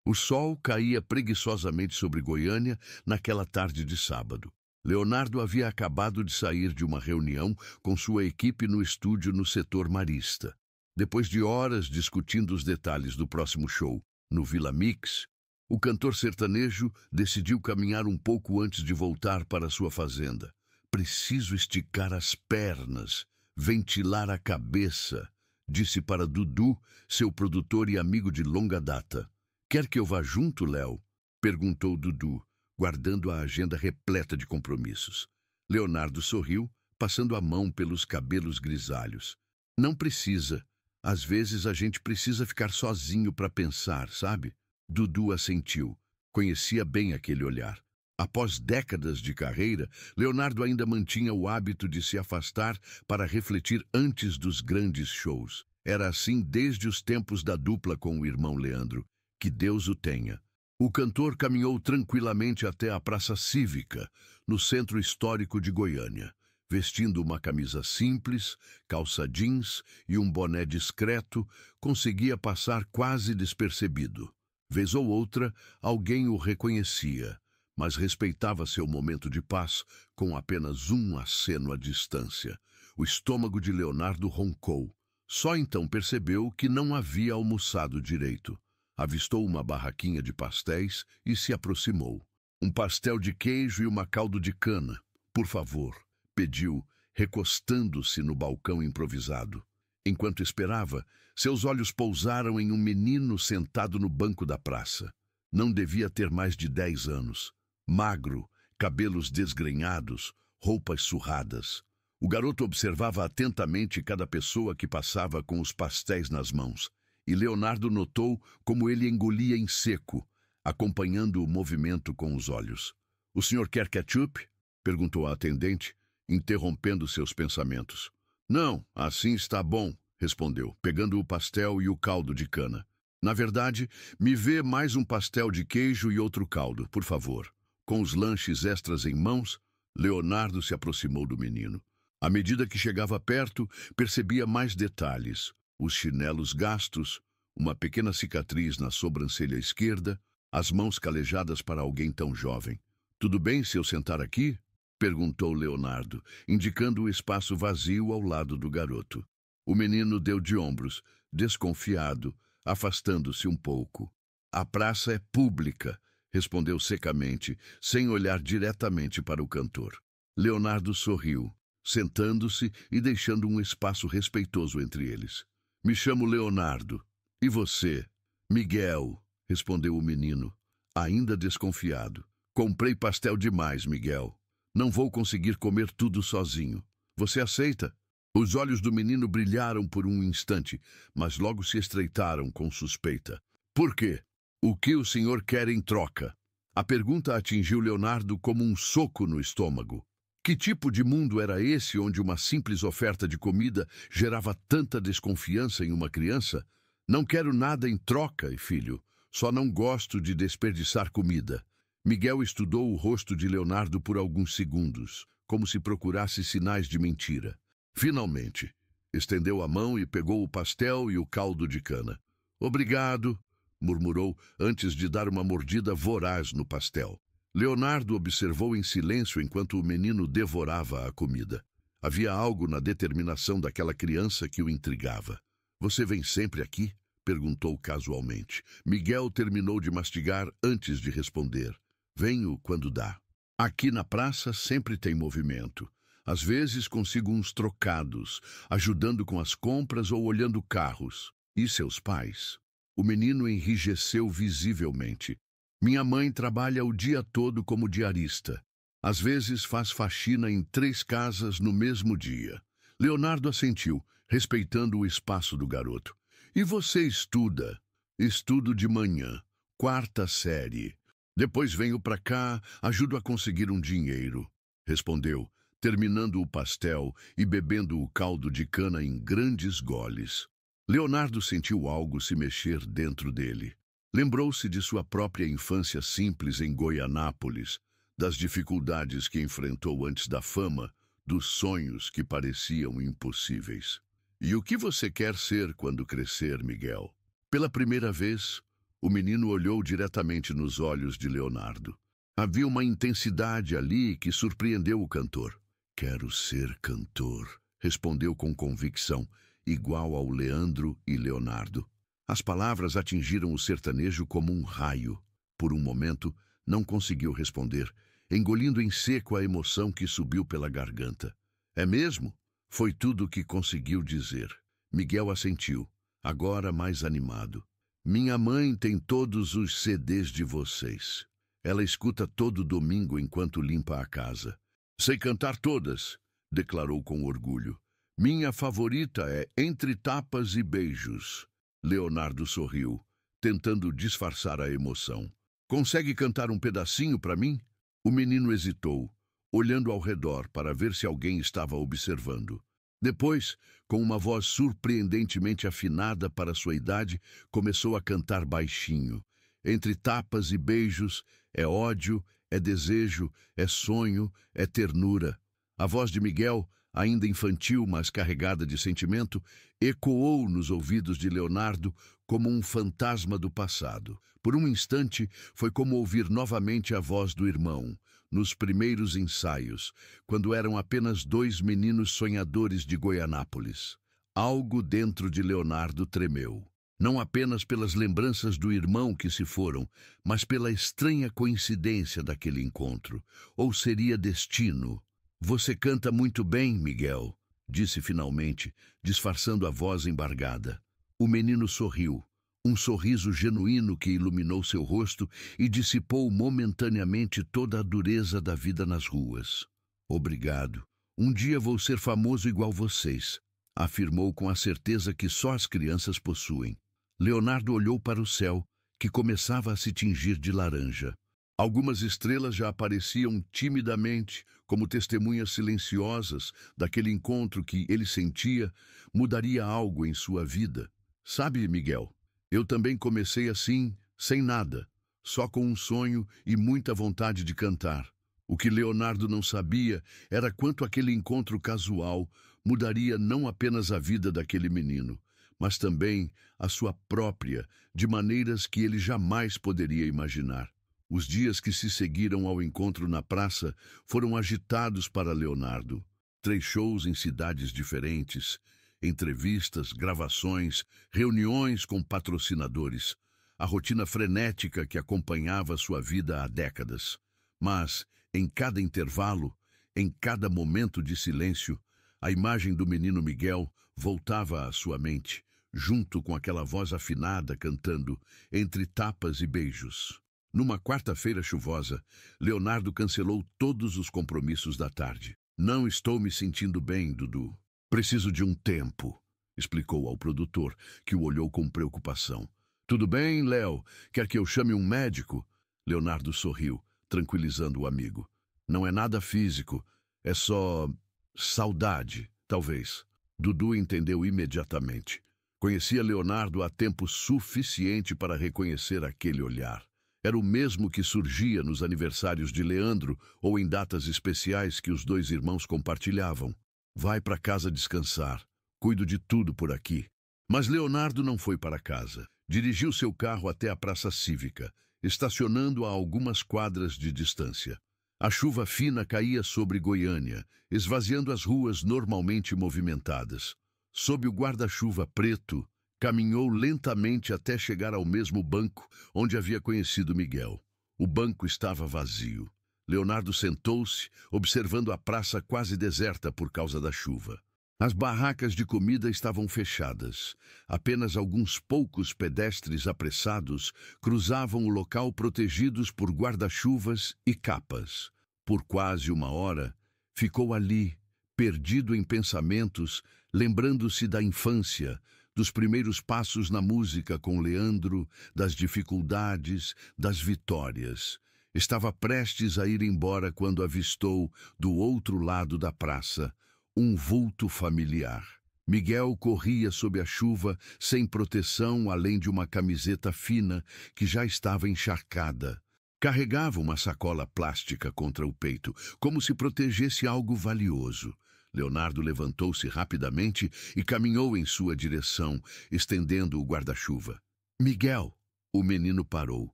O sol caía preguiçosamente sobre Goiânia naquela tarde de sábado. Leonardo havia acabado de sair de uma reunião com sua equipe no estúdio no setor marista. Depois de horas discutindo os detalhes do próximo show no Vila Mix, o cantor sertanejo decidiu caminhar um pouco antes de voltar para sua fazenda. Preciso esticar as pernas, ventilar a cabeça, disse para Dudu, seu produtor e amigo de longa data. Quer que eu vá junto, Léo? Perguntou Dudu, guardando a agenda repleta de compromissos. Leonardo sorriu, passando a mão pelos cabelos grisalhos. Não precisa. Às vezes a gente precisa ficar sozinho para pensar, sabe? Dudu assentiu. Conhecia bem aquele olhar. Após décadas de carreira, Leonardo ainda mantinha o hábito de se afastar para refletir antes dos grandes shows. Era assim desde os tempos da dupla com o irmão Leandro. Que Deus o tenha. O cantor caminhou tranquilamente até a Praça Cívica, no centro histórico de Goiânia, vestindo uma camisa simples, calça jeans e um boné discreto, conseguia passar quase despercebido. Vez ou outra, alguém o reconhecia, mas respeitava seu momento de paz com apenas um aceno à distância. O estômago de Leonardo roncou. Só então percebeu que não havia almoçado direito. Avistou uma barraquinha de pastéis e se aproximou. Um pastel de queijo e uma caldo de cana, por favor, pediu, recostando-se no balcão improvisado. Enquanto esperava, seus olhos pousaram em um menino sentado no banco da praça. Não devia ter mais de 10 anos. Magro, cabelos desgrenhados, roupas surradas. O garoto observava atentamente cada pessoa que passava com os pastéis nas mãos. E Leonardo notou como ele engolia em seco, acompanhando o movimento com os olhos. "O senhor quer ketchup?" perguntou a atendente, interrompendo seus pensamentos. "Não, assim está bom", respondeu, pegando o pastel e o caldo de cana. "Na verdade, me vê mais um pastel de queijo e outro caldo, por favor." Com os lanches extras em mãos, Leonardo se aproximou do menino. À medida que chegava perto, percebia mais detalhes. Os chinelos gastos, uma pequena cicatriz na sobrancelha esquerda, as mãos calejadas para alguém tão jovem. "Tudo bem se eu sentar aqui?" perguntou Leonardo, indicando o espaço vazio ao lado do garoto. O menino deu de ombros, desconfiado, afastando-se um pouco. "A praça é pública", respondeu secamente, sem olhar diretamente para o cantor. Leonardo sorriu, sentando-se e deixando um espaço respeitoso entre eles. "Me chamo Leonardo. E você?" "Miguel", respondeu o menino, ainda desconfiado. "Comprei pastel demais, Miguel. Não vou conseguir comer tudo sozinho. Você aceita?" Os olhos do menino brilharam por um instante, mas logo se estreitaram com suspeita. "Por quê? O que o senhor quer em troca?" A pergunta atingiu Leonardo como um soco no estômago. Que tipo de mundo era esse onde uma simples oferta de comida gerava tanta desconfiança em uma criança? "Não quero nada em troca, filho. Só não gosto de desperdiçar comida." Miguel estudou o rosto de Leonardo por alguns segundos, como se procurasse sinais de mentira. Finalmente, estendeu a mão e pegou o pastel e o caldo de cana. "Obrigado", murmurou antes de dar uma mordida voraz no pastel. Leonardo observou em silêncio enquanto o menino devorava a comida. Havia algo na determinação daquela criança que o intrigava. "Você vem sempre aqui?" perguntou casualmente. Miguel terminou de mastigar antes de responder. "Venho quando dá. Aqui na praça sempre tem movimento. Às vezes consigo uns trocados, ajudando com as compras ou olhando carros. E seus pais?" O menino enrijeceu visivelmente. "Minha mãe trabalha o dia todo como diarista. Às vezes faz faxina em 3 casas no mesmo dia." Leonardo assentiu, respeitando o espaço do garoto. "E você estuda?" "Estudo de manhã, 4ª série. Depois venho para cá, ajudo a conseguir um dinheiro", respondeu, terminando o pastel e bebendo o caldo de cana em grandes goles. Leonardo sentiu algo se mexer dentro dele. Lembrou-se de sua própria infância simples em Goianápolis, das dificuldades que enfrentou antes da fama, dos sonhos que pareciam impossíveis. "E o que você quer ser quando crescer, Miguel?" Pela primeira vez, O menino olhou diretamente nos olhos de Leonardo. Havia uma intensidade ali que surpreendeu o cantor. Quero ser cantor, respondeu com convicção, igual ao Leandro e Leonardo. As palavras atingiram o sertanejo como um raio. Por um momento, não conseguiu responder, engolindo em seco a emoção que subiu pela garganta. É mesmo? Foi tudo o que conseguiu dizer. Miguel assentiu, agora mais animado. Minha mãe tem todos os CDs de vocês. Ela escuta todo domingo enquanto limpa a casa. Sei cantar todas, declarou com orgulho. Minha favorita é Entre Tapas e Beijos. Leonardo sorriu, tentando disfarçar a emoção. Consegue cantar um pedacinho para mim? O menino hesitou, olhando ao redor para ver se alguém estava observando. Depois, com uma voz surpreendentemente afinada para sua idade, começou a cantar baixinho. Entre tapas e beijos, é ódio, é desejo, é sonho, é ternura. A voz de Miguel, ainda infantil, mas carregada de sentimento, ecoou nos ouvidos de Leonardo como um fantasma do passado. Por um instante, foi como ouvir novamente a voz do irmão, nos primeiros ensaios, quando eram apenas dois meninos sonhadores de Goianápolis. Algo dentro de Leonardo tremeu. Não apenas pelas lembranças do irmão que se foram, mas pela estranha coincidência daquele encontro. Ou seria destino? Você canta muito bem, Miguel, disse finalmente, disfarçando a voz embargada. O menino sorriu, um sorriso genuíno que iluminou seu rosto e dissipou momentaneamente toda a dureza da vida nas ruas. Obrigado. Um dia vou ser famoso igual vocês, afirmou com a certeza que só as crianças possuem. Leonardo olhou para o céu, que começava a se tingir de laranja. Algumas estrelas já apareciam timidamente, como testemunhas silenciosas daquele encontro que ele sentia mudaria algo em sua vida. Sabe, Miguel, eu também comecei assim, sem nada, só com um sonho e muita vontade de cantar. O que Leonardo não sabia era quanto aquele encontro casual mudaria não apenas a vida daquele menino, mas também a sua própria, de maneiras que ele jamais poderia imaginar. Os dias que se seguiram ao encontro na praça foram agitados para Leonardo. 3 shows em cidades diferentes, entrevistas, gravações, reuniões com patrocinadores, a rotina frenética que acompanhava sua vida há décadas. Mas, em cada intervalo, em cada momento de silêncio, a imagem do menino Miguel voltava à sua mente, junto com aquela voz afinada cantando Entre Tapas e Beijos. Numa quarta-feira chuvosa, Leonardo cancelou todos os compromissos da tarde. Não estou me sentindo bem, Dudu. Preciso de um tempo, explicou ao produtor, que o olhou com preocupação. Tudo bem, Léo? Quer que eu chame um médico? Leonardo sorriu, tranquilizando o amigo. Não é nada físico, é só saudade, talvez. Dudu entendeu imediatamente. Conhecia Leonardo há tempo suficiente para reconhecer aquele olhar. Era o mesmo que surgia nos aniversários de Leandro ou em datas especiais que os dois irmãos compartilhavam. Vai para casa descansar. Cuido de tudo por aqui. Mas Leonardo não foi para casa. Dirigiu seu carro até a Praça Cívica, estacionando a algumas quadras de distância. A chuva fina caía sobre Goiânia, esvaziando as ruas normalmente movimentadas. Sob o guarda-chuva preto, caminhou lentamente até chegar ao mesmo banco onde havia conhecido Miguel. O banco estava vazio. Leonardo sentou-se, observando a praça quase deserta por causa da chuva. As barracas de comida estavam fechadas. Apenas alguns poucos pedestres apressados cruzavam o local protegidos por guarda-chuvas e capas. Por quase 1 hora, ficou ali, perdido em pensamentos, lembrando-se da infância, dos primeiros passos na música com Leandro, das dificuldades, das vitórias. Estava prestes a ir embora quando avistou, do outro lado da praça, um vulto familiar. Miguel corria sob a chuva, sem proteção além de uma camiseta fina que já estava encharcada. Carregava uma sacola plástica contra o peito, como se protegesse algo valioso. Leonardo levantou-se rapidamente e caminhou em sua direção, estendendo o guarda-chuva. Miguel, O menino parou,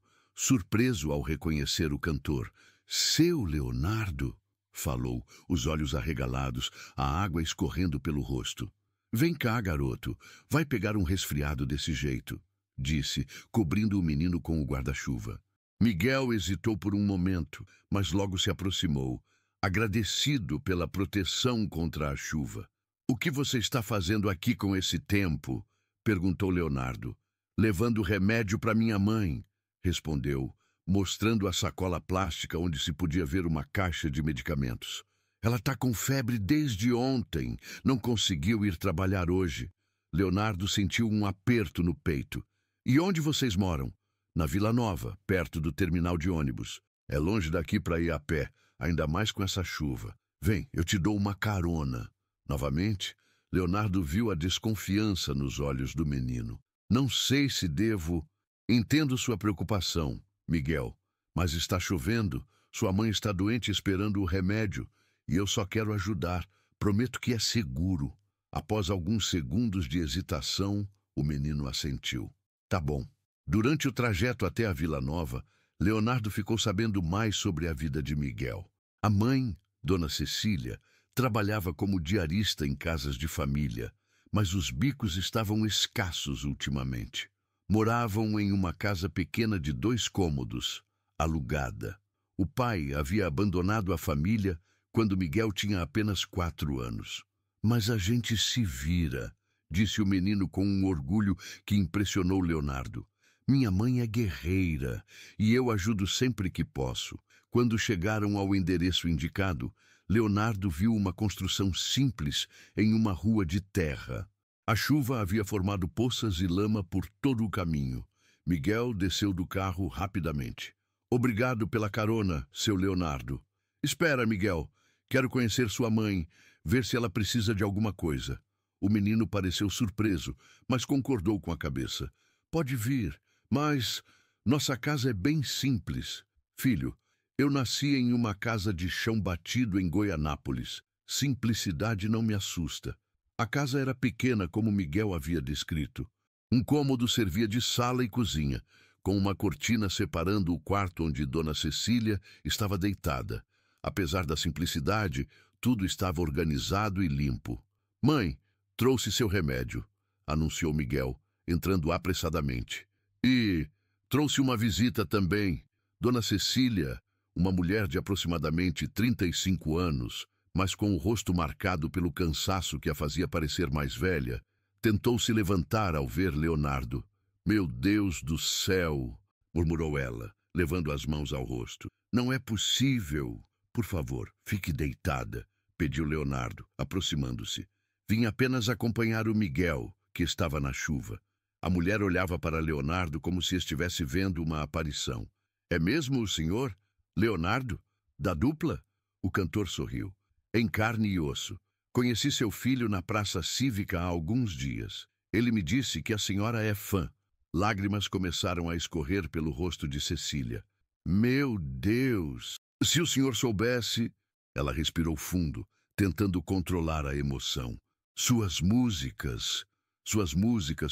surpreso ao reconhecer o cantor. Seu Leonardo, falou, os olhos arregalados, a água escorrendo pelo rosto. Vem cá, garoto, vai pegar um resfriado desse jeito, disse, cobrindo o menino com o guarda-chuva. Miguel hesitou por um momento, mas logo se aproximou, agradecido pela proteção contra a chuva. O que você está fazendo aqui com esse tempo? Perguntou Leonardo. Levando remédio para minha mãe, respondeu, mostrando a sacola plástica onde se podia ver uma caixa de medicamentos. Ela está com febre desde ontem, não conseguiu ir trabalhar hoje. Leonardo sentiu um aperto no peito. E onde vocês moram? Na Vila Nova, perto do terminal de ônibus. É longe daqui para ir a pé, ainda mais com essa chuva. Vem, eu te dou uma carona. Novamente, Leonardo viu a desconfiança nos olhos do menino. Não sei se devo... Entendo sua preocupação, Miguel, mas está chovendo, sua mãe está doente esperando o remédio, e eu só quero ajudar. Prometo que é seguro. Após alguns segundos de hesitação, o menino assentiu. Tá bom. Durante o trajeto até a Vila Nova, Leonardo ficou sabendo mais sobre a vida de Miguel. A mãe, Dona Cecília, trabalhava como diarista em casas de família, mas os bicos estavam escassos ultimamente. Moravam em uma casa pequena de 2 cômodos, alugada. O pai havia abandonado a família quando Miguel tinha apenas 4 anos. Mas a gente se vira, disse o menino com um orgulho que impressionou Leonardo. Minha mãe é guerreira e eu ajudo sempre que posso. Quando chegaram ao endereço indicado, Leonardo viu uma construção simples em uma rua de terra. A chuva havia formado poças e lama por todo o caminho. Miguel desceu do carro rapidamente. Obrigado pela carona, seu Leonardo. Espera, Miguel. Quero conhecer sua mãe, ver se ela precisa de alguma coisa. O menino pareceu surpreso, mas concordou com a cabeça. Pode vir, mas nossa casa é bem simples. Filho, eu nasci em uma casa de chão batido em Goianápolis. Simplicidade não me assusta. A casa era pequena como Miguel havia descrito. Um cômodo servia de sala e cozinha, com uma cortina separando o quarto onde Dona Cecília estava deitada. Apesar da simplicidade, tudo estava organizado e limpo. Mãe, trouxe seu remédio, anunciou Miguel, entrando apressadamente. E trouxe uma visita também. Dona Cecília, uma mulher de aproximadamente 35 anos, mas com o rosto marcado pelo cansaço que a fazia parecer mais velha, tentou se levantar ao ver Leonardo. Meu Deus do céu, murmurou ela, levando as mãos ao rosto. Não é possível. Por favor, fique deitada, pediu Leonardo, aproximando-se. Vim apenas acompanhar o Miguel, que estava na chuva. A mulher olhava para Leonardo como se estivesse vendo uma aparição. É mesmo o senhor? Leonardo? Da dupla? O cantor sorriu. Em carne e osso. Conheci seu filho na praça cívica há alguns dias. Ele me disse que a senhora é fã. Lágrimas começaram a escorrer pelo rosto de Cecília. Meu Deus! Se o senhor soubesse... Ela respirou fundo, tentando controlar a emoção. Suas músicas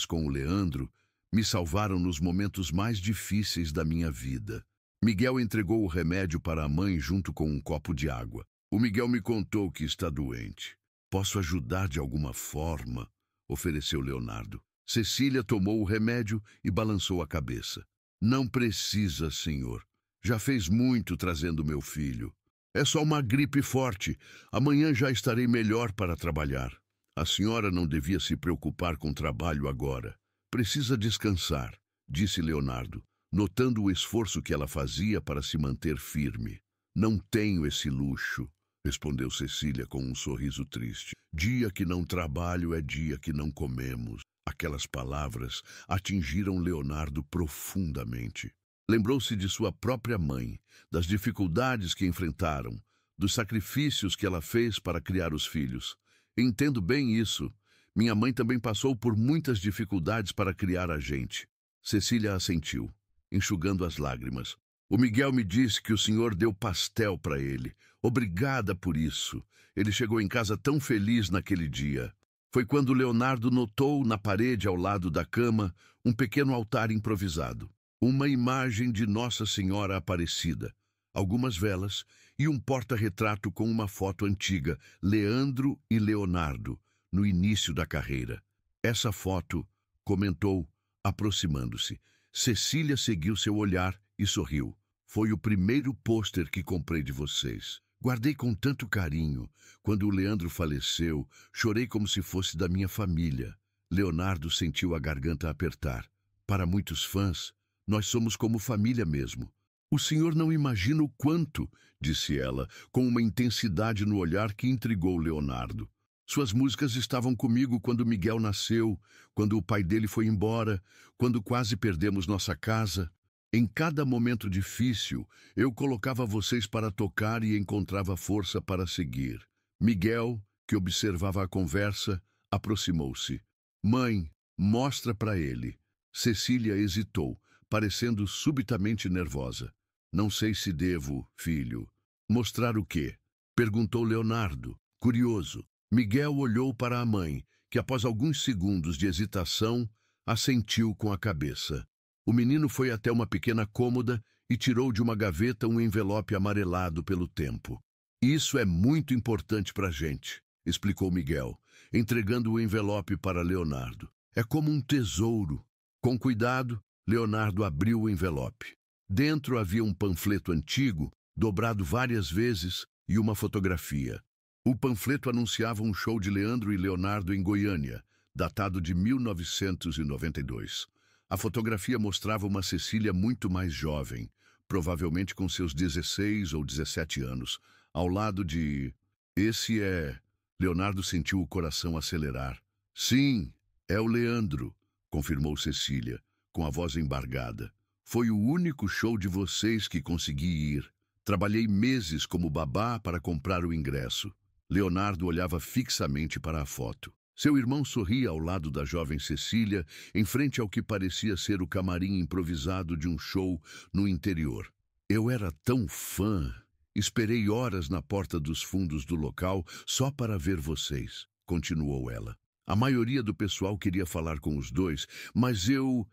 com o Leandro, me salvaram nos momentos mais difíceis da minha vida. Miguel entregou o remédio para a mãe junto com um copo de água. O Miguel me contou que está doente. Posso ajudar de alguma forma? Ofereceu Leonardo. Cecília tomou o remédio e balançou a cabeça. Não precisa, senhor. Já fez muito trazendo meu filho. É só uma gripe forte. Amanhã já estarei melhor para trabalhar. A senhora não devia se preocupar com trabalho agora. Precisa descansar, disse Leonardo, notando o esforço que ela fazia para se manter firme. Não tenho esse luxo, respondeu Cecília com um sorriso triste. Dia que não trabalho é dia que não comemos. Aquelas palavras atingiram Leonardo profundamente. Lembrou-se de sua própria mãe, das dificuldades que enfrentaram, dos sacrifícios que ela fez para criar os filhos. Entendo bem isso. Minha mãe também passou por muitas dificuldades para criar a gente. Cecília assentiu, enxugando as lágrimas. O Miguel me disse que o senhor deu pastel para ele. Obrigada por isso. Ele chegou em casa tão feliz naquele dia. Foi quando Leonardo notou na parede ao lado da cama um pequeno altar improvisado. Uma imagem de Nossa Senhora Aparecida, algumas velas e um porta-retrato com uma foto antiga, Leandro e Leonardo, no início da carreira. Essa foto, comentou, aproximando-se. Cecília seguiu seu olhar e sorriu. Foi o primeiro pôster que comprei de vocês. Guardei com tanto carinho. Quando o Leandro faleceu, chorei como se fosse da minha família. Leonardo sentiu a garganta apertar. Para muitos fãs, nós somos como família mesmo. O senhor não imagina o quanto, disse ela, com uma intensidade no olhar que intrigou Leonardo. Suas músicas estavam comigo quando Miguel nasceu, quando o pai dele foi embora, quando quase perdemos nossa casa. Em cada momento difícil, eu colocava vocês para tocar e encontrava força para seguir. Miguel, que observava a conversa, aproximou-se. Mãe, mostra para ele. Cecília hesitou, parecendo subitamente nervosa. Não sei se devo, filho. Mostrar o quê? Perguntou Leonardo, curioso. Miguel olhou para a mãe, que após alguns segundos de hesitação, assentiu com a cabeça. O menino foi até uma pequena cômoda e tirou de uma gaveta um envelope amarelado pelo tempo. Isso é muito importante para a gente, explicou Miguel, entregando o envelope para Leonardo. É como um tesouro. Com cuidado, Leonardo abriu o envelope. Dentro havia um panfleto antigo, dobrado várias vezes, e uma fotografia. O panfleto anunciava um show de Leandro e Leonardo em Goiânia, datado de 1992. A fotografia mostrava uma Cecília muito mais jovem, provavelmente com seus 16 ou 17 anos, ao lado de... Esse é... Leonardo sentiu o coração acelerar. Sim, é o Leandro, confirmou Cecília, com a voz embargada. Foi o único show de vocês que consegui ir. Trabalhei meses como babá para comprar o ingresso. Leonardo olhava fixamente para a foto. Seu irmão sorria ao lado da jovem Cecília, em frente ao que parecia ser o camarim improvisado de um show no interior. Eu era tão fã. Esperei horas na porta dos fundos do local só para ver vocês, continuou ela. A maioria do pessoal queria falar com os dois, mas eu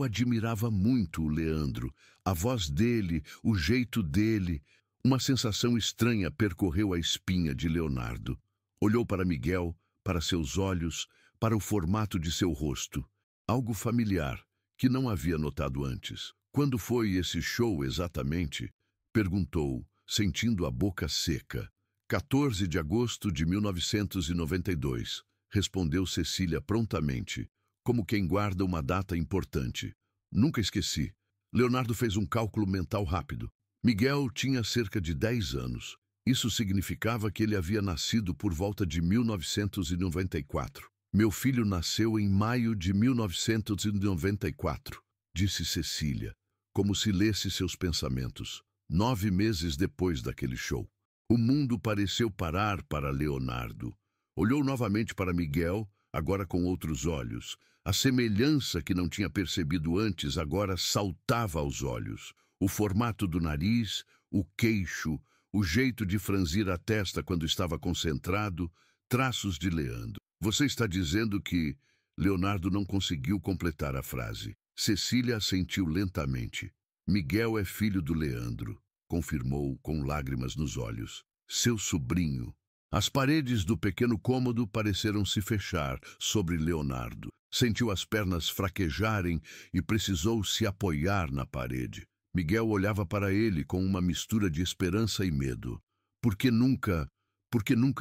admirava muito o Leandro, a voz dele, o jeito dele. Uma sensação estranha percorreu a espinha de Leonardo. Olhou para Miguel, para seus olhos, para o formato de seu rosto. Algo familiar, que não havia notado antes. Quando foi esse show exatamente? Perguntou, sentindo a boca seca. 14 de agosto de 1992, respondeu Cecília prontamente, como quem guarda uma data importante. Nunca esqueci. Leonardo fez um cálculo mental rápido. Miguel tinha cerca de 10 anos. Isso significava que ele havia nascido por volta de 1994. Meu filho nasceu em maio de 1994, disse Cecília, como se lesse seus pensamentos, 9 meses depois daquele show. O mundo pareceu parar para Leonardo. Olhou novamente para Miguel, agora com outros olhos. A semelhança que não tinha percebido antes agora saltava aos olhos. O formato do nariz, o queixo, o jeito de franzir a testa quando estava concentrado, traços de Leandro. Você está dizendo que... Leonardo não conseguiu completar a frase. Cecília assentiu lentamente. Miguel é filho do Leandro, confirmou com lágrimas nos olhos. Seu sobrinho. As paredes do pequeno cômodo pareceram se fechar sobre Leonardo. Sentiu as pernas fraquejarem e precisou se apoiar na parede. Miguel olhava para ele com uma mistura de esperança e medo. Por que nunca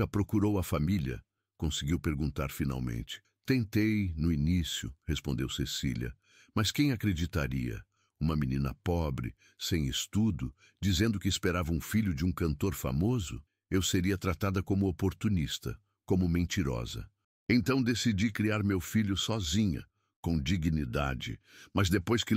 procurou a família? Conseguiu perguntar finalmente. Tentei no início, respondeu Cecília. Mas quem acreditaria? Uma menina pobre, sem estudo, dizendo que esperava um filho de um cantor famoso? Eu seria tratada como oportunista, como mentirosa. Então decidi criar meu filho sozinha, com dignidade. Mas depois que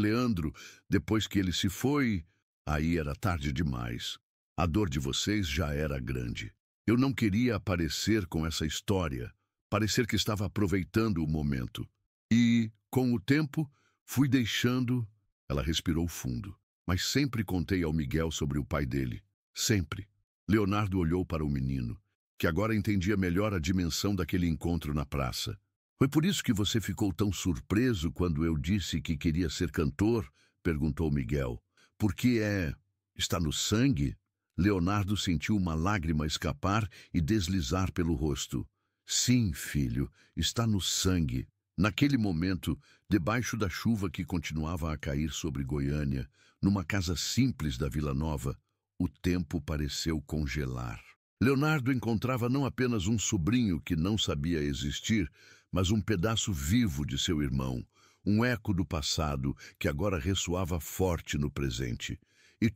ele se foi, aí era tarde demais. A dor de vocês já era grande. Eu não queria aparecer com essa história, parecer que estava aproveitando o momento. E, com o tempo, fui deixando... Ela respirou fundo. Mas sempre contei ao Miguel sobre o pai dele. Sempre. Leonardo olhou para o menino, que agora entendia melhor a dimensão daquele encontro na praça. Foi por isso que você ficou tão surpreso quando eu disse que queria ser cantor? perguntou Miguel. Por que é? Está no sangue? Leonardo sentiu uma lágrima escapar e deslizar pelo rosto. Sim, filho, está no sangue. Naquele momento, debaixo da chuva que continuava a cair sobre Goiânia, numa casa simples da Vila Nova, o tempo pareceu congelar. Leonardo encontrava não apenas um sobrinho que não sabia existir, mas um pedaço vivo de seu irmão, um eco do passado que agora ressoava forte no presente. E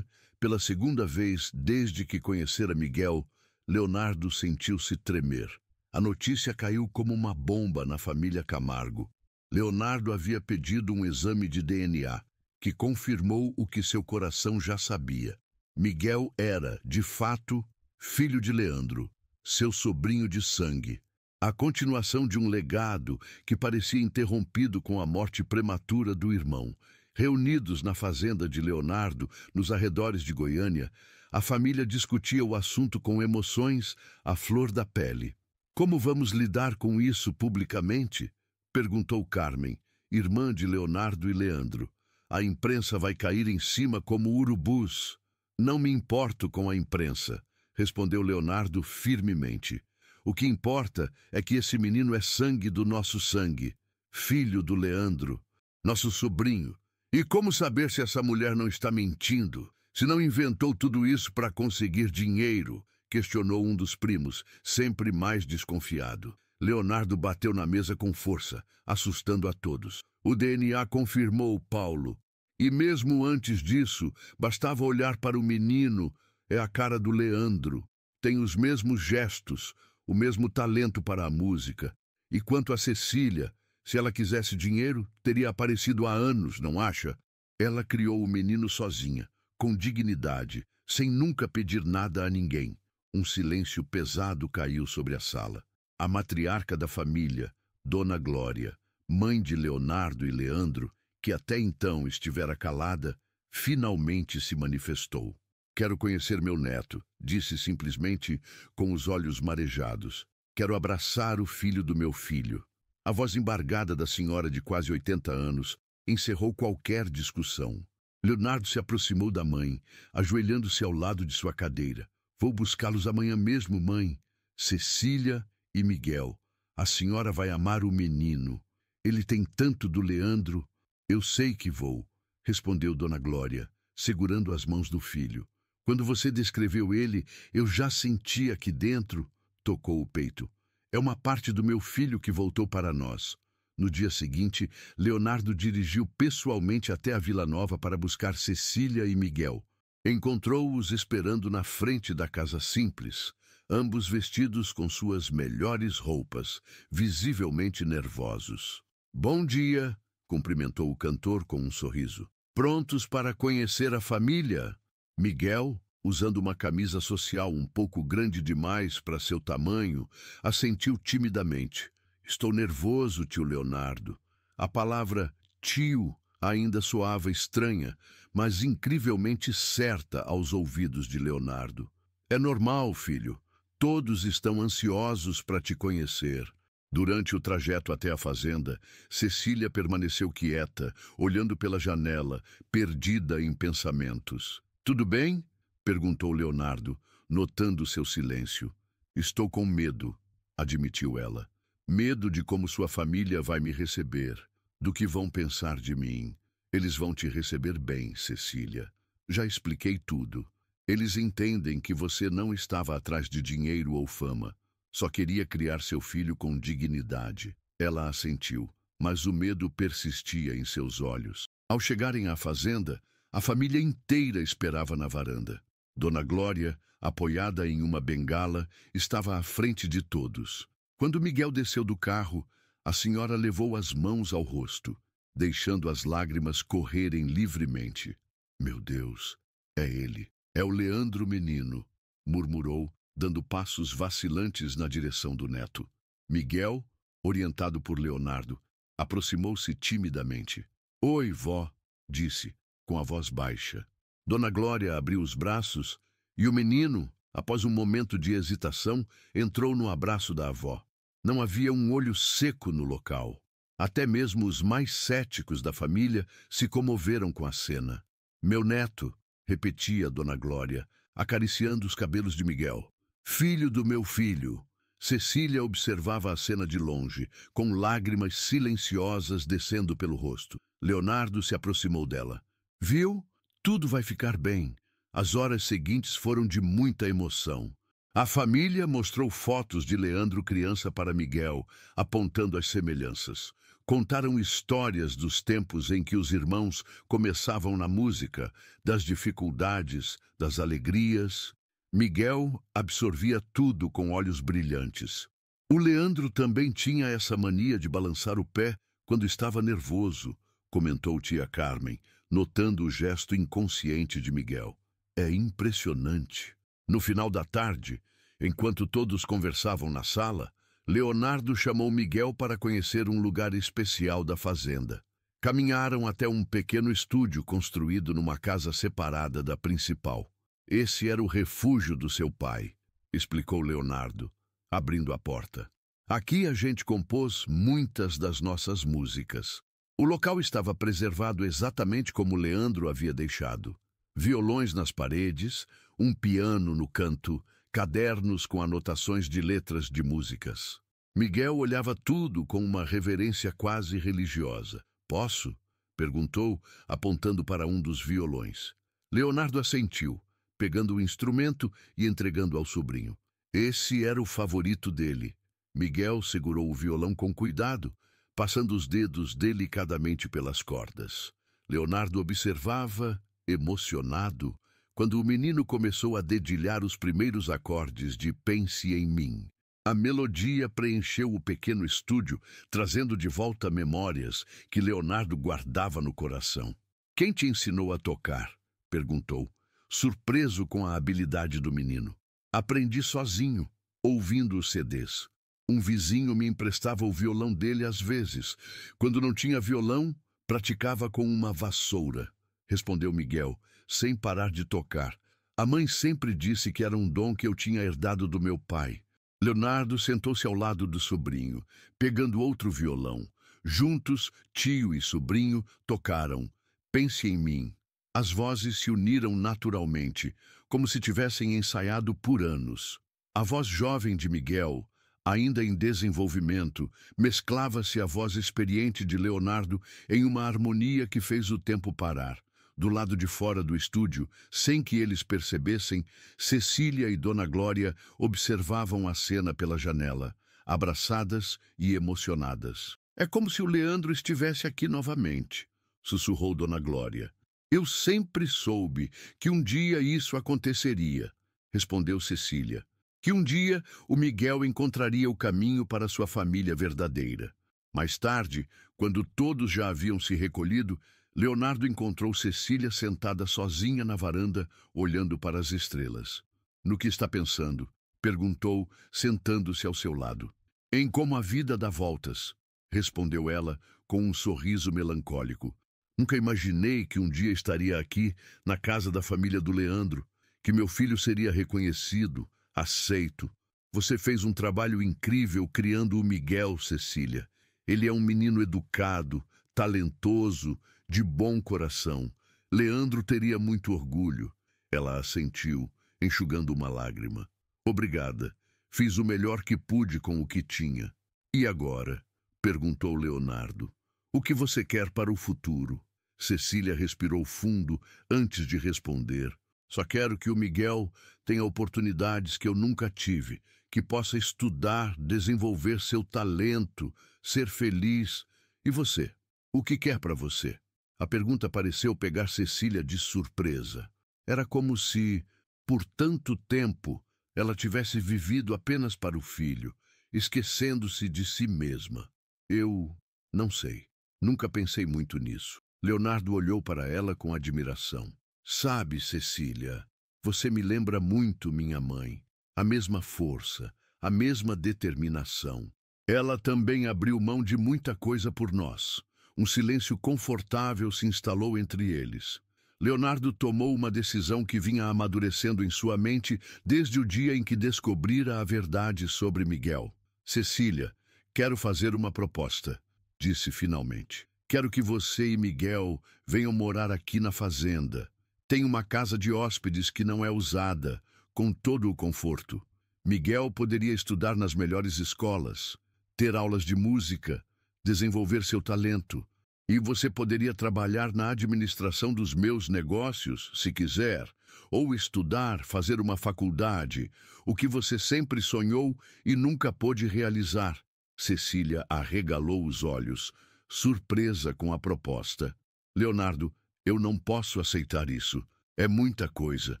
pela segunda vez desde que conhecera Miguel, Leonardo sentiu-se tremer. A notícia caiu como uma bomba na família Camargo. Leonardo havia pedido um exame de DNA, que confirmou o que seu coração já sabia. Miguel era, de fato, filho de Leandro, seu sobrinho de sangue. A continuação de um legado que parecia interrompido com a morte prematura do irmão. Reunidos na fazenda de Leonardo, nos arredores de Goiânia, a família discutia o assunto com emoções à flor da pele. Como vamos lidar com isso publicamente? Perguntou Carmen, irmã de Leonardo e Leandro. A imprensa vai cair em cima como urubus. Não me importo com a imprensa, respondeu Leonardo firmemente. O que importa é que esse menino é sangue do nosso sangue, filho do Leandro, nosso sobrinho. E como saber se essa mulher não está mentindo? Se não inventou tudo isso para conseguir dinheiro? Questionou um dos primos, sempre mais desconfiado. Leonardo bateu na mesa com força, assustando a todos. O DNA confirmou Paulo. E mesmo antes disso, bastava olhar para o menino. É a cara do Leandro. Tem os mesmos gestos, o mesmo talento para a música. E quanto a Cecília, se ela quisesse dinheiro, teria aparecido há anos, não acha? Ela criou o menino sozinha, com dignidade, sem nunca pedir nada a ninguém. Um silêncio pesado caiu sobre a sala. A matriarca da família, Dona Glória, mãe de Leonardo e Leandro, que até então estivera calada, finalmente se manifestou. Quero conhecer meu neto, disse simplesmente com os olhos marejados. Quero abraçar o filho do meu filho. A voz embargada da senhora de quase 80 anos encerrou qualquer discussão. Leonardo se aproximou da mãe, ajoelhando-se ao lado de sua cadeira. Vou buscá-los amanhã mesmo, mãe. Cecília e Miguel. A senhora vai amar o menino. Ele tem tanto do Leandro. Eu sei que vou, respondeu Dona Glória, segurando as mãos do filho. Quando você descreveu ele, eu já senti aqui dentro, tocou o peito. É uma parte do meu filho que voltou para nós. No dia seguinte, Leonardo dirigiu pessoalmente até a Vila Nova para buscar Cecília e Miguel. Encontrou-os esperando na frente da casa simples, ambos vestidos com suas melhores roupas, visivelmente nervosos. Bom dia, cumprimentou o cantor com um sorriso. Prontos para conhecer a família? Miguel, usando uma camisa social um pouco grande demais para seu tamanho, assentiu timidamente. Estou nervoso, tio Leonardo. A palavra tio ainda soava estranha, mas incrivelmente certa aos ouvidos de Leonardo. É normal, filho. Todos estão ansiosos para te conhecer. Durante o trajeto até a fazenda, Cecília permaneceu quieta, olhando pela janela, perdida em pensamentos. Tudo bem? Perguntou Leonardo, notando seu silêncio. Estou com medo, admitiu ela. Medo de como sua família vai me receber, do que vão pensar de mim. Eles vão te receber bem, Cecília. Já expliquei tudo. Eles entendem que você não estava atrás de dinheiro ou fama. Só queria criar seu filho com dignidade. Ela assentiu, mas o medo persistia em seus olhos. Ao chegarem à fazenda, a família inteira esperava na varanda. Dona Glória, apoiada em uma bengala, estava à frente de todos. Quando Miguel desceu do carro, a senhora levou as mãos ao rosto, deixando as lágrimas correrem livremente. Meu Deus, é ele, é o Leandro menino, murmurou, dando passos vacilantes na direção do neto. Miguel, orientado por Leonardo, aproximou-se timidamente. Oi, vó, disse, com a voz baixa. Dona Glória abriu os braços e o menino, após um momento de hesitação, entrou no abraço da avó. Não havia um olho seco no local. Até mesmo os mais céticos da família se comoveram com a cena. Meu neto, repetia Dona Glória, acariciando os cabelos de Miguel. Filho do meu filho. Cecília observava a cena de longe, com lágrimas silenciosas descendo pelo rosto. Leonardo se aproximou dela. Viu? Tudo vai ficar bem. As horas seguintes foram de muita emoção. A família mostrou fotos de Leandro criança para Miguel, apontando as semelhanças. Contaram histórias dos tempos em que os irmãos começavam na música, das dificuldades, das alegrias. Miguel absorvia tudo com olhos brilhantes. O Leandro também tinha essa mania de balançar o pé quando estava nervoso, comentou tia Carmen, notando o gesto inconsciente de Miguel. É impressionante. No final da tarde, enquanto todos conversavam na sala, Leonardo chamou Miguel para conhecer um lugar especial da fazenda. Caminharam até um pequeno estúdio construído numa casa separada da principal. Esse era o refúgio do seu pai, explicou Leonardo, abrindo a porta. Aqui a gente compôs muitas das nossas músicas. O local estava preservado exatamente como Leandro havia deixado. Violões nas paredes, um piano no canto, cadernos com anotações de letras de músicas. Miguel olhava tudo com uma reverência quase religiosa. Posso? Perguntou, apontando para um dos violões. Leonardo assentiu, pegando o instrumento e entregando ao sobrinho. Esse era o favorito dele. Miguel segurou o violão com cuidado, passando os dedos delicadamente pelas cordas. Leonardo observava, emocionado, quando o menino começou a dedilhar os primeiros acordes de Pense em Mim. A melodia preencheu o pequeno estúdio, trazendo de volta memórias que Leonardo guardava no coração. Quem te ensinou a tocar? Perguntou, surpreso com a habilidade do menino. Aprendi sozinho, ouvindo os CDs. Um vizinho me emprestava o violão dele às vezes. Quando não tinha violão, praticava com uma vassoura, respondeu Miguel, sem parar de tocar. A mãe sempre disse que era um dom que eu tinha herdado do meu pai. Leonardo sentou-se ao lado do sobrinho, pegando outro violão. Juntos, tio e sobrinho tocaram Pense em Mim. As vozes se uniram naturalmente, como se tivessem ensaiado por anos. A voz jovem de Miguel, ainda em desenvolvimento, mesclava-se à voz experiente de Leonardo em uma harmonia que fez o tempo parar. Do lado de fora do estúdio, sem que eles percebessem, Cecília e Dona Glória observavam a cena pela janela, abraçadas e emocionadas. É como se o Leandro estivesse aqui novamente, sussurrou Dona Glória. Eu sempre soube que um dia isso aconteceria, respondeu Cecília. Que um dia o Miguel encontraria o caminho para sua família verdadeira. Mais tarde, quando todos já haviam se recolhido, Leonardo encontrou Cecília sentada sozinha na varanda, olhando para as estrelas. No que está pensando? Perguntou, sentando-se ao seu lado. Em como a vida dá voltas, respondeu ela com um sorriso melancólico. Nunca imaginei que um dia estaria aqui, na casa da família do Leandro, que meu filho seria reconhecido, aceito. Você fez um trabalho incrível criando o Miguel, Cecília. Ele é um menino educado, talentoso, de bom coração. Leandro teria muito orgulho. Ela assentiu, enxugando uma lágrima. Obrigada. Fiz o melhor que pude com o que tinha. E agora? Perguntou Leonardo. O que você quer para o futuro? Cecília respirou fundo antes de responder. Só quero que o Miguel tenha oportunidades que eu nunca tive, que possa estudar, desenvolver seu talento, ser feliz. E você? O que quer para você? A pergunta pareceu pegar Cecília de surpresa. Era como se, por tanto tempo, ela tivesse vivido apenas para o filho, esquecendo-se de si mesma. Eu não sei. Nunca pensei muito nisso. Leonardo olhou para ela com admiração. Sabe, Cecília, você me lembra muito minha mãe. A mesma força, a mesma determinação. Ela também abriu mão de muita coisa por nós. Um silêncio confortável se instalou entre eles. Leonardo tomou uma decisão que vinha amadurecendo em sua mente desde o dia em que descobrira a verdade sobre Miguel. Cecília, quero fazer uma proposta. disse finalmente. Quero que você e Miguel venham morar aqui na fazenda. Tem uma casa de hóspedes que não é usada, com todo o conforto. Miguel poderia estudar nas melhores escolas, ter aulas de música, desenvolver seu talento. E você poderia trabalhar na administração dos meus negócios, se quiser, ou estudar, fazer uma faculdade, o que você sempre sonhou e nunca pôde realizar. Cecília arregalou os olhos, surpresa com a proposta. Leonardo, eu não posso aceitar isso. É muita coisa.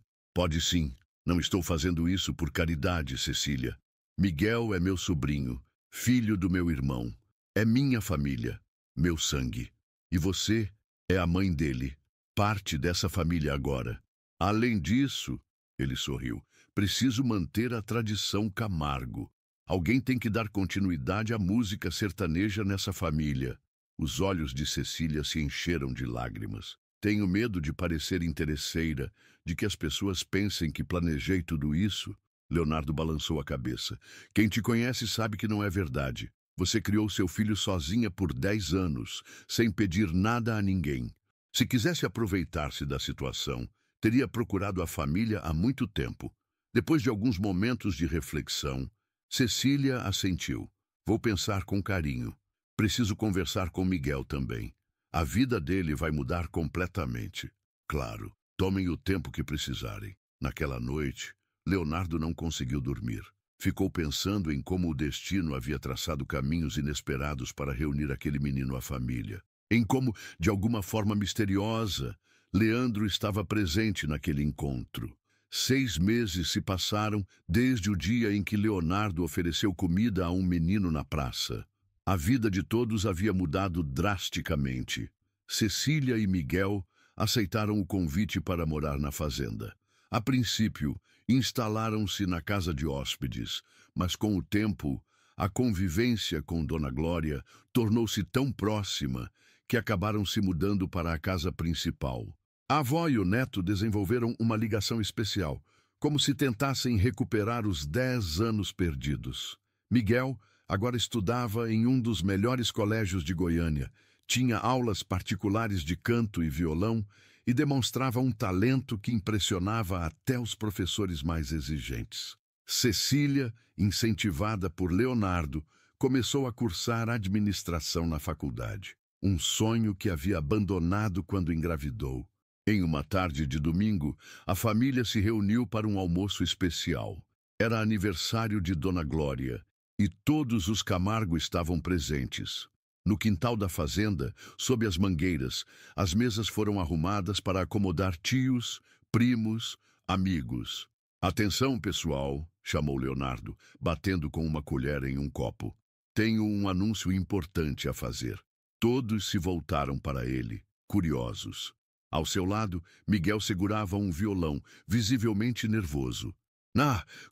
Pode sim. Não estou fazendo isso por caridade, Cecília. Miguel é meu sobrinho, filho do meu irmão. É minha família, meu sangue. E você é a mãe dele, parte dessa família agora. Além disso, ele sorriu, preciso manter a tradição Camargo. Alguém tem que dar continuidade à música sertaneja nessa família. Os olhos de Cecília se encheram de lágrimas. Tenho medo de parecer interesseira, de que as pessoas pensem que planejei tudo isso. Leonardo balançou a cabeça. Quem te conhece sabe que não é verdade. Você criou seu filho sozinha por 10 anos, sem pedir nada a ninguém. Se quisesse aproveitar-se da situação, teria procurado a família há muito tempo. Depois de alguns momentos de reflexão, Cecília assentiu. Vou pensar com carinho. Preciso conversar com Miguel também. A vida dele vai mudar completamente. Claro, tomem o tempo que precisarem. Naquela noite, Leonardo não conseguiu dormir. Ficou pensando em como o destino havia traçado caminhos inesperados para reunir aquele menino à família. Em como, de alguma forma misteriosa, Leandro estava presente naquele encontro. 6 meses se passaram desde o dia em que Leonardo ofereceu comida a um menino na praça. A vida de todos havia mudado drasticamente. Cecília e Miguel aceitaram o convite para morar na fazenda. A princípio, instalaram-se na casa de hóspedes, mas com o tempo, a convivência com Dona Glória tornou-se tão próxima que acabaram se mudando para a casa principal. A avó e o neto desenvolveram uma ligação especial, como se tentassem recuperar os 10 anos perdidos. Miguel agora estudava em um dos melhores colégios de Goiânia, tinha aulas particulares de canto e violão e demonstrava um talento que impressionava até os professores mais exigentes. Cecília, incentivada por Leonardo, começou a cursar administração na faculdade, um sonho que havia abandonado quando engravidou. Em uma tarde de domingo, a família se reuniu para um almoço especial. Era aniversário de Dona Glória e todos os Camargo estavam presentes. No quintal da fazenda, sob as mangueiras, as mesas foram arrumadas para acomodar tios, primos, amigos. Atenção, pessoal, chamou Leonardo, batendo com uma colher em um copo. Tenho um anúncio importante a fazer. Todos se voltaram para ele, curiosos. Ao seu lado, Miguel segurava um violão, visivelmente nervoso.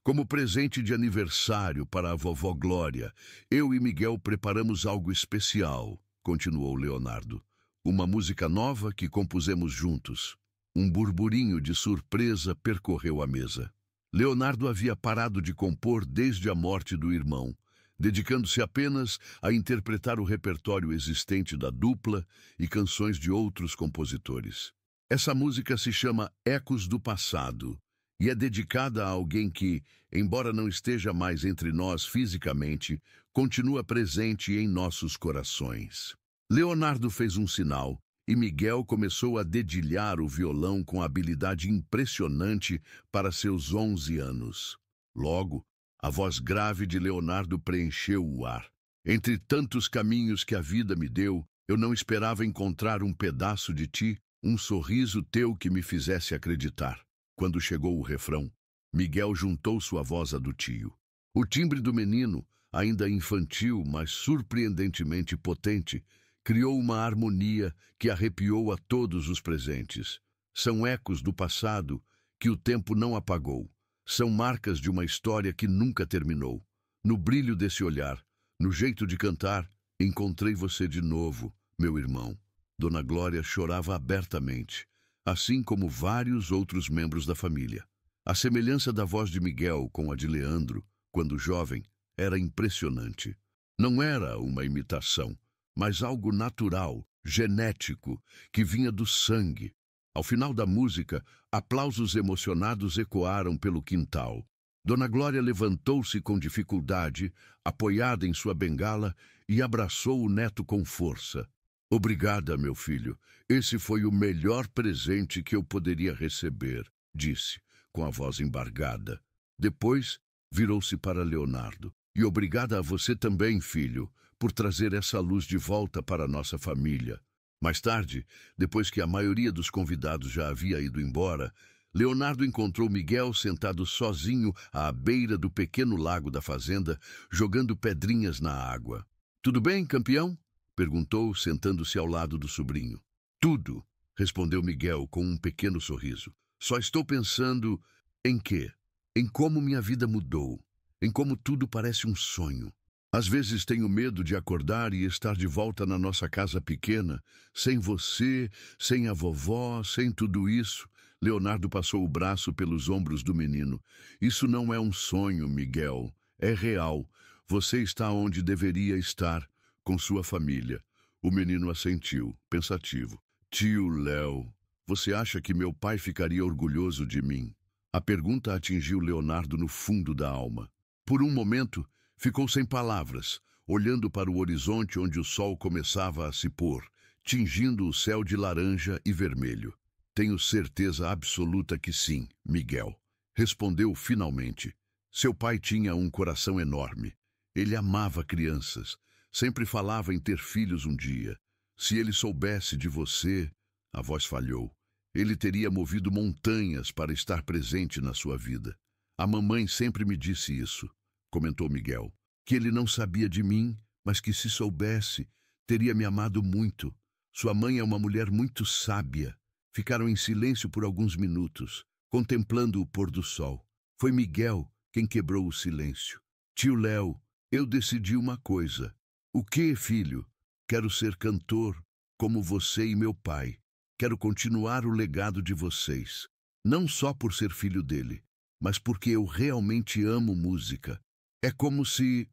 Como presente de aniversário para a vovó Glória, eu e Miguel preparamos algo especial, continuou Leonardo. Uma música nova que compusemos juntos. Um burburinho de surpresa percorreu a mesa. Leonardo havia parado de compor desde a morte do irmão, dedicando-se apenas a interpretar o repertório existente da dupla e canções de outros compositores. Essa música se chama Ecos do Passado e é dedicada a alguém que, embora não esteja mais entre nós fisicamente, continua presente em nossos corações. Leonardo fez um sinal e Miguel começou a dedilhar o violão com habilidade impressionante para seus 11 anos. Logo, a voz grave de Leonardo preencheu o ar. Entre tantos caminhos que a vida me deu, eu não esperava encontrar um pedaço de ti, um sorriso teu que me fizesse acreditar. Quando chegou o refrão, Miguel juntou sua voz à do tio. O timbre do menino, ainda infantil, mas surpreendentemente potente, criou uma harmonia que arrepiou a todos os presentes. São ecos do passado que o tempo não apagou. São marcas de uma história que nunca terminou. No brilho desse olhar, no jeito de cantar, encontrei você de novo, meu irmão. Dona Glória chorava abertamente, assim como vários outros membros da família. A semelhança da voz de Miguel com a de Leandro, quando jovem, era impressionante. Não era uma imitação, mas algo natural, genético, que vinha do sangue. Ao final da música, aplausos emocionados ecoaram pelo quintal. Dona Glória levantou-se com dificuldade, apoiada em sua bengala, e abraçou o neto com força. Obrigada, meu filho. Esse foi o melhor presente que eu poderia receber, disse, com a voz embargada. Depois, virou-se para Leonardo. E obrigada a você também, filho, por trazer essa luz de volta para a nossa família. Mais tarde, depois que a maioria dos convidados já havia ido embora, Leonardo encontrou Miguel sentado sozinho à beira do pequeno lago da fazenda, jogando pedrinhas na água. Tudo bem, campeão? Perguntou, sentando-se ao lado do sobrinho. Tudo, respondeu Miguel com um pequeno sorriso. Só estou pensando em quê? Em como minha vida mudou, em como tudo parece um sonho. Às vezes tenho medo de acordar e estar de volta na nossa casa pequena, sem você, sem a vovó, sem tudo isso. Leonardo passou o braço pelos ombros do menino. Isso não é um sonho, Miguel. É real. Você está onde deveria estar, com sua família. O menino assentiu, pensativo. Tio Léo, você acha que meu pai ficaria orgulhoso de mim? A pergunta atingiu Leonardo no fundo da alma. Por um momento, ficou sem palavras, olhando para o horizonte onde o sol começava a se pôr, tingindo o céu de laranja e vermelho. Tenho certeza absoluta que sim, Miguel. Respondeu finalmente. Seu pai tinha um coração enorme. Ele amava crianças. Sempre falava em ter filhos um dia. Se ele soubesse de você... A voz falhou. Ele teria movido montanhas para estar presente na sua vida. A mamãe sempre me disse isso, comentou Miguel. Que ele não sabia de mim, mas que se soubesse, teria me amado muito. Sua mãe é uma mulher muito sábia. Ficaram em silêncio por alguns minutos, contemplando o pôr do sol. Foi Miguel quem quebrou o silêncio. Tio Léo, eu decidi uma coisa. O quê, filho? Quero ser cantor, como você e meu pai. Quero continuar o legado de vocês. Não só por ser filho dele, mas porque eu realmente amo música. É como se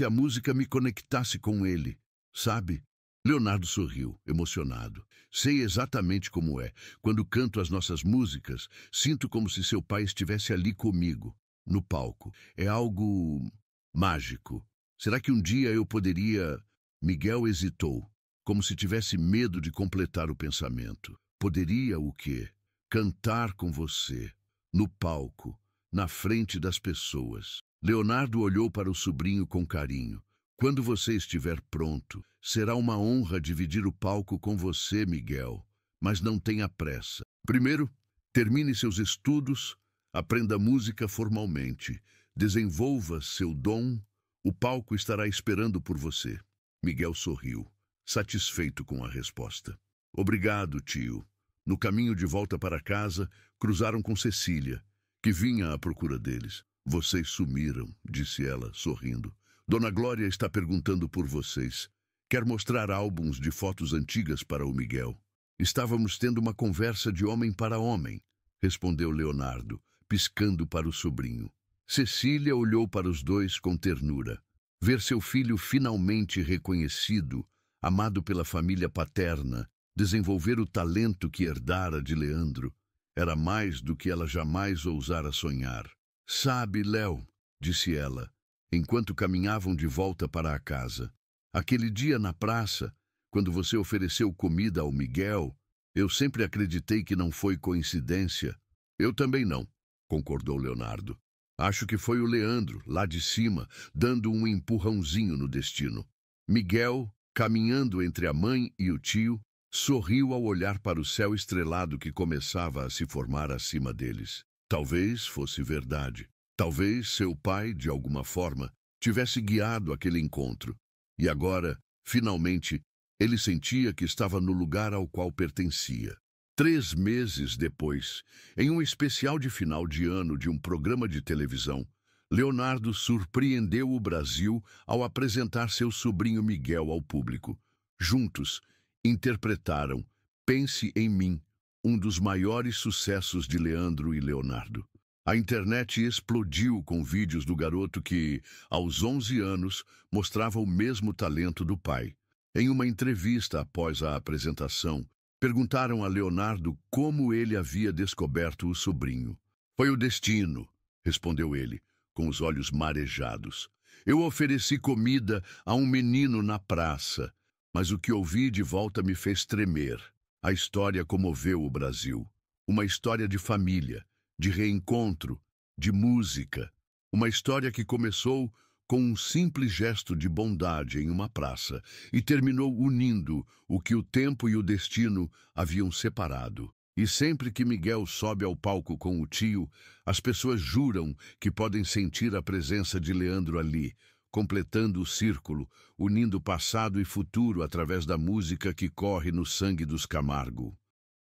a música me conectasse com ele, sabe? Leonardo sorriu, emocionado. Sei exatamente como é. Quando canto as nossas músicas, sinto como se seu pai estivesse ali comigo, no palco. É algo mágico. Será que um dia eu poderia... Miguel hesitou, como se tivesse medo de completar o pensamento. Poderia o quê? Cantar com você, no palco, na frente das pessoas. Leonardo olhou para o sobrinho com carinho. Quando você estiver pronto, será uma honra dividir o palco com você, Miguel. Mas não tenha pressa. Primeiro, termine seus estudos, aprenda música formalmente, desenvolva seu dom, o palco estará esperando por você. Miguel sorriu, satisfeito com a resposta. Obrigado, tio. No caminho de volta para casa, cruzaram com Cecília, que vinha à procura deles. Vocês sumiram, disse ela, sorrindo. Dona Glória está perguntando por vocês. Quer mostrar álbuns de fotos antigas para o Miguel. Estávamos tendo uma conversa de homem para homem, respondeu Leonardo, piscando para o sobrinho. Cecília olhou para os dois com ternura. Ver seu filho finalmente reconhecido, amado pela família paterna, desenvolver o talento que herdara de Leandro, era mais do que ela jamais ousara sonhar. Sabe, Léo, disse ela, enquanto caminhavam de volta para a casa, aquele dia na praça, quando você ofereceu comida ao Miguel, eu sempre acreditei que não foi coincidência. Eu também não, concordou Leonardo. Acho que foi o Leandro, lá de cima, dando um empurrãozinho no destino. Miguel, caminhando entre a mãe e o tio, sorriu ao olhar para o céu estrelado que começava a se formar acima deles. Talvez fosse verdade. Talvez seu pai, de alguma forma, tivesse guiado aquele encontro. E agora, finalmente, ele sentia que estava no lugar ao qual pertencia. 3 meses depois, em um especial de final de ano de um programa de televisão, Leonardo surpreendeu o Brasil ao apresentar seu sobrinho Miguel ao público. Juntos, interpretaram Pense em Mim, um dos maiores sucessos de Leandro e Leonardo. A internet explodiu com vídeos do garoto que, aos 11 anos, mostrava o mesmo talento do pai. Em uma entrevista após a apresentação, perguntaram a Leonardo como ele havia descoberto o sobrinho. Foi o destino, respondeu ele, com os olhos marejados. Eu ofereci comida a um menino na praça, mas o que ouvi de volta me fez tremer. A história comoveu o Brasil. Uma história de família, de reencontro, de música. Uma história que começou com um simples gesto de bondade em uma praça e terminou unindo o que o tempo e o destino haviam separado. E sempre que Miguel sobe ao palco com o tio, as pessoas juram que podem sentir a presença de Leandro ali, completando o círculo, unindo passado e futuro através da música que corre no sangue dos Camargo.